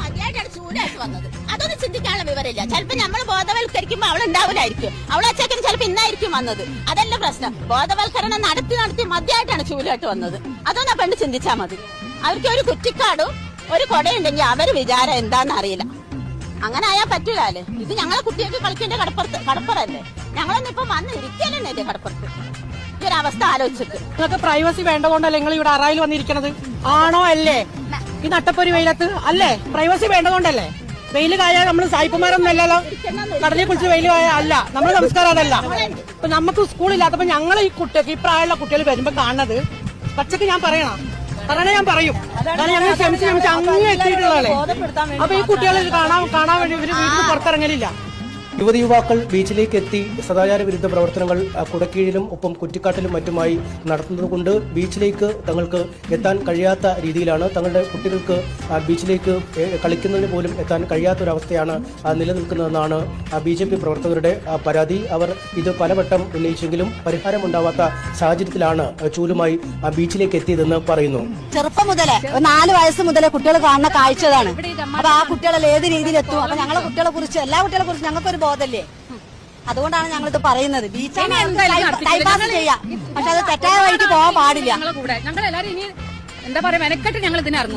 മതിയായിട്ടാണ് ചൂടായിട്ട് വന്നത്. അതൊന്നും ചിന്തിക്കാനുള്ള വിവരമില്ല. ചിലപ്പോ നമ്മൾ ബോധവൽക്കരിക്കുമ്പോ അവളുണ്ടാവില്ലായിരിക്കും. അവളെ ചെക്കൻ ചിലപ്പോ ഇന്നായിരിക്കും വന്നത്. അതല്ല പ്രശ്നം. ബോധവൽക്കരണം നടത്തി മതിയായിട്ടാണ് ചൂടായിട്ട് വന്നത്. അതൊന്നും പെണ്ണ് ചിന്തിച്ചാൽ മതി. അവർക്ക് ഒരു കുറ്റിക്കാടും ഒരു കൊടയുണ്ടെങ്കിൽ അവര് വിചാരം എന്താന്ന് അറിയില്ല. അങ്ങനെ ആയാൽ പറ്റൂലേ. ഇത് ഞങ്ങളെ കുട്ടികൾക്ക് കളിക്കേണ്ട കടപ്പുറല്ലേ. ഞങ്ങളൊന്നും ഇപ്പൊ വന്ന് ഇരിക്കലല്ലേ കടപ്പുറത്ത്. ഈ ഒരു അവസ്ഥ ആലോചിച്ചിട്ട് നിങ്ങൾക്ക് പ്രൈവസി വേണ്ടതുകൊണ്ടല്ലേ നിങ്ങൾ ഇവിടെ അറയിൽ വന്നിരിക്കണത്? ആണോ അല്ലേ? ഈ നട്ടപ്പൊരി വെയിലത്ത് അല്ലേ? പ്രൈവസി വേണ്ടതുകൊണ്ടല്ലേ? വെയിൽ കായാൽ നമ്മൾ സായിപ്പുമാരൊന്നും അല്ലല്ലോ. കടലിൽ കുളിച്ച് വെയിൽ കായ അല്ല. നമ്മുടെ സംസ്കാരം അതല്ല. ഇപ്പൊ നമുക്ക് സ്കൂളില്ലാത്തപ്പോ ഞങ്ങൾ ഈ കുട്ടികൾക്ക് ഈ പ്രായമുള്ള കുട്ടികൾ വരുമ്പോ കാണുന്നത് പച്ചക്ക് ഞാൻ പറയണം. ഞാൻ പറയും. ഞങ്ങൾ ക്ഷമിച്ച് അങ്ങ് എത്തിയിട്ടുള്ളതല്ലേ. അപ്പൊ ഈ കുട്ടികളെ കാണാൻ വേണ്ടി ഇവര് വീട്ടിൽ പുറത്തിറങ്ങലില്ല. യുവതി യുവാക്കൾ ബീച്ചിലേക്ക് എത്തി സദാചാര വിരുദ്ധ പ്രവർത്തനങ്ങൾ കുടക്കീഴിലും ഒപ്പം കുറ്റിക്കാട്ടിലും മറ്റുമായി നടത്തുന്നതുകൊണ്ട് ബീച്ചിലേക്ക് തങ്ങൾക്ക് എത്താൻ കഴിയാത്ത രീതിയിലാണ്. തങ്ങളുടെ കുട്ടികൾക്ക് ബീച്ചിലേക്ക് കളിക്കുന്നതിന് പോലും എത്താൻ കഴിയാത്തൊരവസ്ഥയാണ് നിലനിൽക്കുന്നതെന്നാണ് BJP പ്രവർത്തകരുടെ പരാതി. അവർ ഇത് പലവട്ടം ഉന്നയിച്ചെങ്കിലും പരിഹാരമുണ്ടാവാത്ത സാഹചര്യത്തിലാണ് ചൂലുമായി ബീച്ചിലേക്ക് എത്തിയതെന്ന് പറയുന്നു. ചെറുപ്പം മുതലേ 4 വയസ്സ് മുതലേ കുട്ടികൾ കാണുന്ന കാഴ്ചതാണ്. അപ്പൊ ആ കുട്ടികളെ ഏത് രീതിയിലെത്തും? അപ്പൊ ഞങ്ങളെ കുട്ടികളെ കുറിച്ച് എല്ലാ കുട്ടികളെ കുറിച്ച് ഞങ്ങൾക്കൊരു ബോധല്ലേ. അതുകൊണ്ടാണ് ഞങ്ങളിത് പറയുന്നത്. ബീച്ചാണ് ടൈംപാസ് ചെയ്യാം, പക്ഷെ അത് തെറ്റായ വഴിക്ക് പോകാൻ പാടില്ല. ഞങ്ങൾ എല്ലാവരും ഇനി എന്താ പറയാ മെനക്കെട്ട് ഞങ്ങൾ ഇതിനിറങ്ങും.